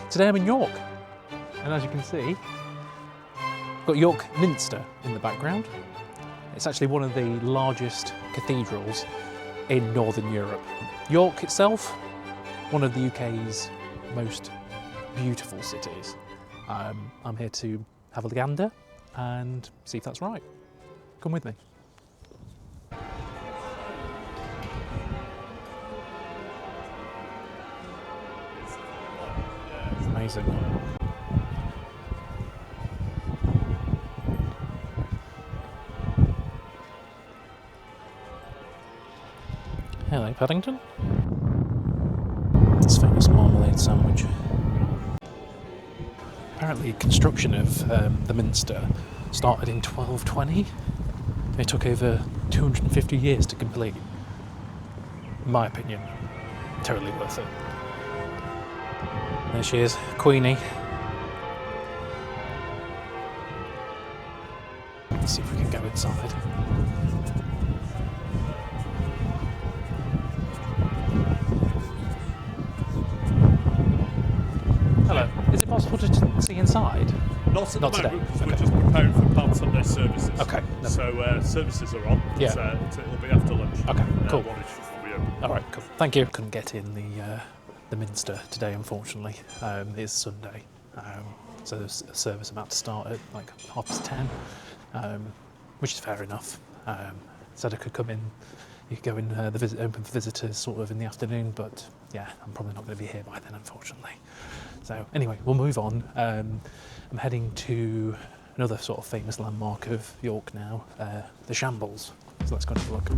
Today I'm in York, and as you can see, I've got York Minster in the background. It's actually one of the largest cathedrals in Northern Europe. York itself, one of the UK's most beautiful cities. I'm here to have a gander and see if that's right. Come with me. It's amazing. Hello, Paddington. This famous marmalade sandwich. Apparently, construction of the Minster started in 1220. It took over 250 years to complete. In my opinion, totally worth it. There she is, Queenie. Let's see if we can go inside. Hello. Is it possible to see inside? Not at the today. moment, because Okay. we're just preparing for Palm Sunday services. Okay. No. So services are on. Yeah. It'll be after lunch. Okay, cool. One-ish will be open. All right, cool. Thank you. Couldn't get in the Minster today, unfortunately. It's Sunday, so there's a service about to start at like 10:30, which is fair enough. Said I could come in. You could go in open for visitors sort of in the afternoon, but yeah, I'm probably not going to be here by then, unfortunately. So anyway, we'll move on. I'm heading to another sort of famous landmark of York now, the Shambles. So let's go and have a look.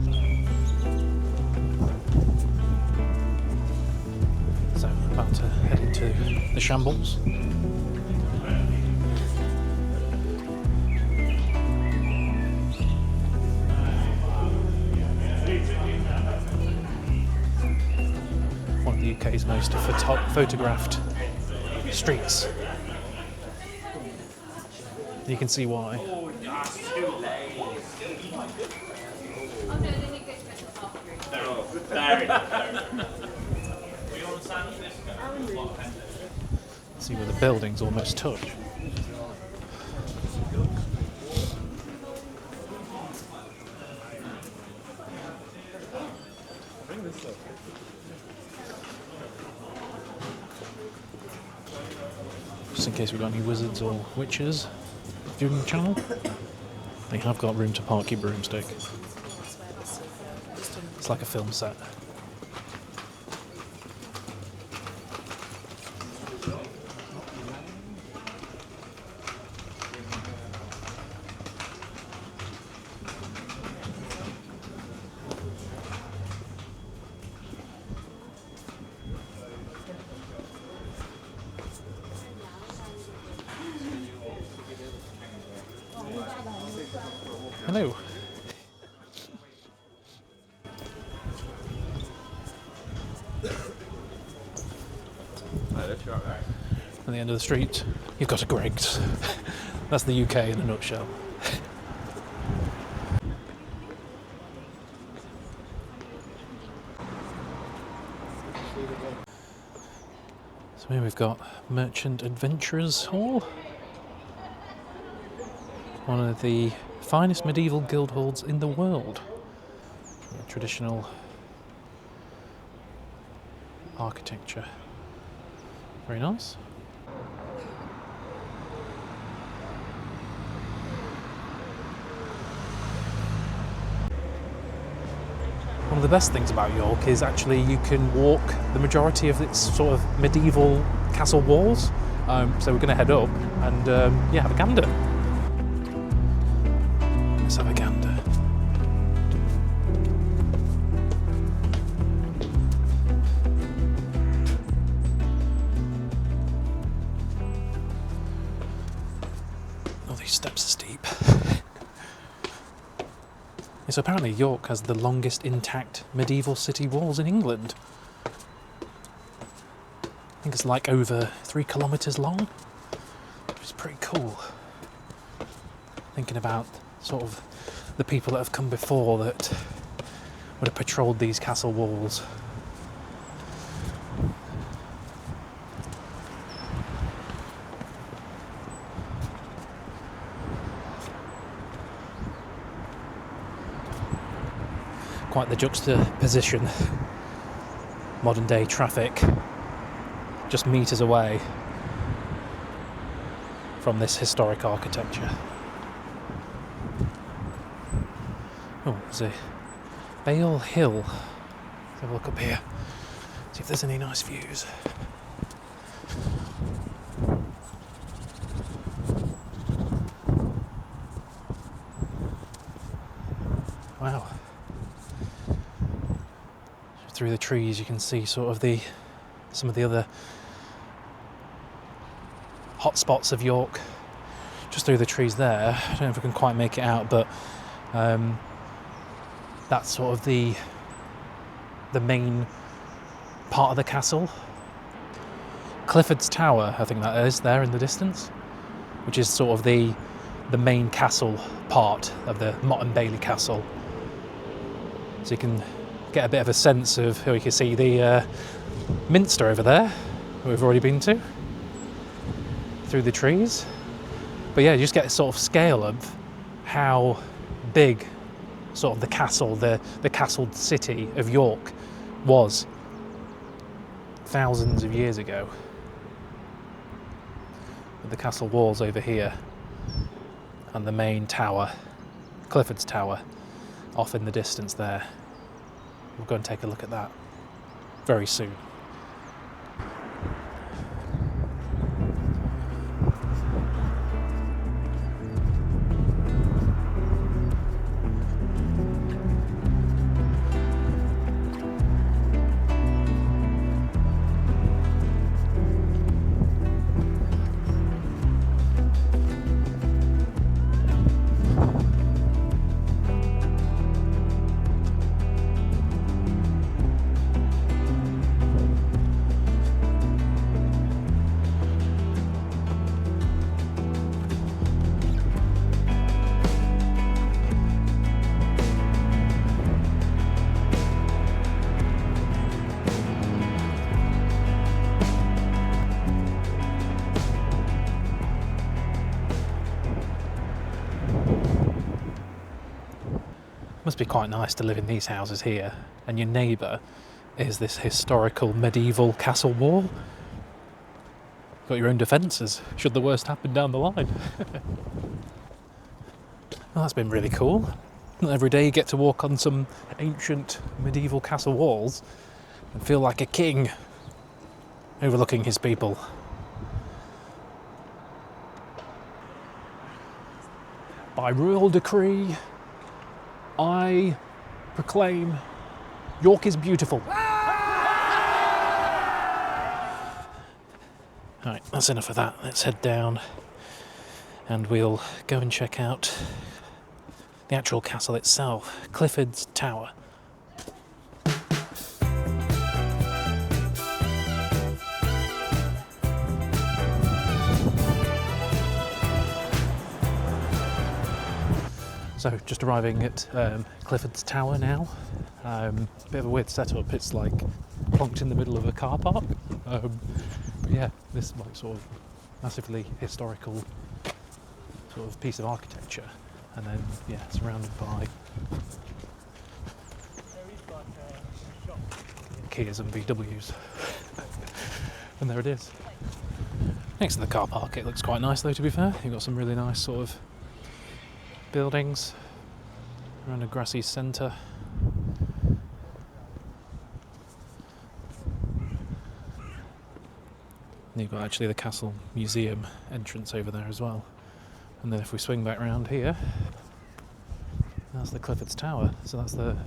So I'm about to head into the Shambles. One of the UK's most photographed streets. You can see why. See where the buildings almost touch. Just in case we've got any wizards or witches viewing the channel. They have got room to park your broomstick. It's like a film set. Hello. At the end of the street, you've got a Greggs. That's the UK in a nutshell. So here we've got Merchant Adventurers Hall. One of the finest medieval guild halls in the world. Traditional architecture. Very nice. One of the best things about York is actually you can walk the majority of its sort of medieval castle walls. So we're going to head up and yeah, have a gander. Let's have a gander. Oh, these steps are steep. So apparently York has the longest intact medieval city walls in England. I think it's like over 3 kilometres long, which is pretty cool. Thinking about sort of the people that have come before that would have patrolled these castle walls. Quite the juxtaposition. Modern day traffic just meters away from this historic architecture. Oh, there's a Bale Hill. Let's have a look up here, see if there's any nice views. Wow. Through the trees you can see sort of some of the other hotspots of York. Just through the trees there. I don't know if we can quite make it out, but that's sort of the main part of the castle. Clifford's Tower, I think that is there in the distance, which is sort of the main castle part of the Mott and Bailey Castle. So you can get a bit of a sense of how you can see the Minster over there, we've already been to, through the trees. But yeah, you just get a sort of scale of how big sort of the castle, the castled city of York was thousands of years ago. With the castle walls over here and the main tower, Clifford's Tower, off in the distance there. We'll go and take a look at that very soon. Must be quite nice to live in these houses here, and your neighbour is this historical medieval castle wall. Got your own defences, should the worst happen down the line. Well, that's been really cool. Not every day you get to walk on some ancient medieval castle walls and feel like a king overlooking his people. By royal decree, I proclaim York is beautiful. Alright, that's enough of that. Let's head down and we'll go and check out the actual castle itself, Clifford's Tower. So just arriving at Clifford's Tower now. Bit of a weird setup. It's like plonked in the middle of a car park. But yeah, this like sort of massively historical sort of piece of architecture, and then yeah, surrounded by Kias and VWs. And there it is. Next to the car park, it looks quite nice though, to be fair. You've got some really nice sort of buildings around a grassy centre. And you've got actually the castle museum entrance over there as well. And then if we swing back round here, that's the Clifford's Tower. So that's the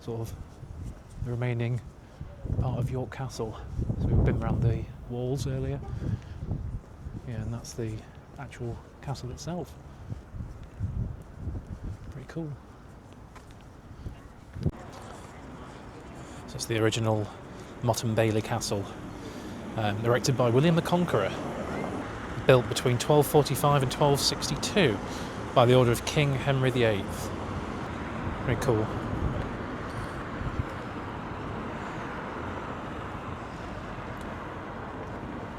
sort of the remaining part of York Castle. So we've been around the walls earlier. Yeah, and that's the actual castle itself. Pretty cool. So it's the original Mott and Bailey Castle, erected by William the Conqueror, built between 1245 and 1262 by the order of King Henry VIII. Very cool.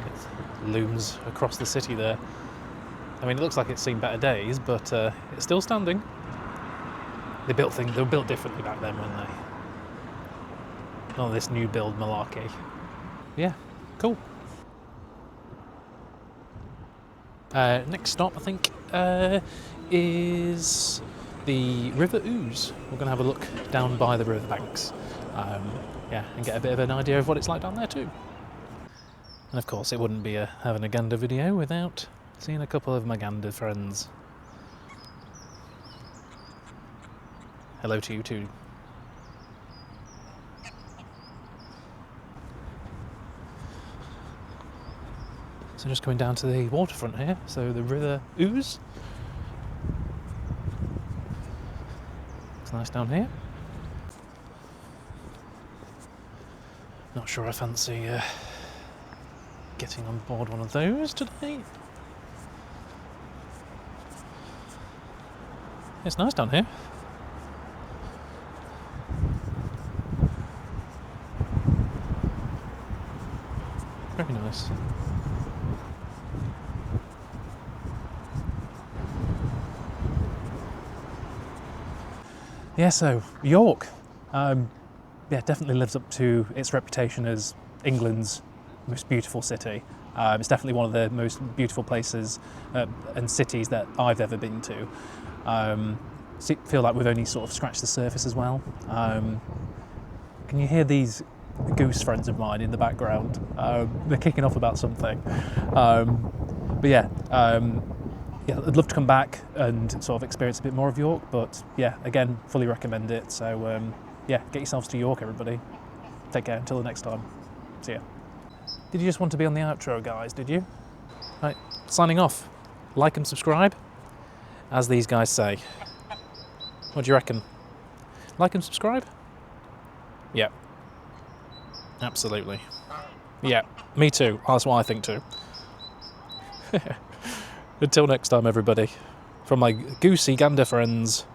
It looms across the city there. I mean, it looks like it's seen better days, but it's still standing. They were built differently back then, weren't they? Oh, this new build malarkey. Yeah, cool. Next stop, I think, is the River Ouse. We're going to have a look down by the river banks, yeah, and get a bit of an idea of what it's like down there too. And of course, it wouldn't be having a Gander video without seeing a couple of my Gander friends. Hello to you too. So just coming down to the waterfront here, so the River Ouse. It's nice down here. Not sure I fancy getting on board one of those today. It's nice down here. Very nice. Yeah, so York, yeah, definitely lives up to its reputation as England's most beautiful city. It's definitely one of the most beautiful places and cities that I've ever been to. Feel like we've only sort of scratched the surface as well. Can you hear these goose friends of mine in the background? They're kicking off about something. But yeah, yeah, I'd love to come back and sort of experience a bit more of York, but yeah, again, fully recommend it. So yeah, get yourselves to York, everybody. Take care until the next time. See ya. Did you just want to be on the outro, guys, did you? Right, signing off. Like and subscribe, as these guys say. What do you reckon? Like and subscribe? Yeah. Absolutely. Yeah, me too. That's what I think too. Until next time, everybody. From my goosey Gander friends,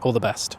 all the best.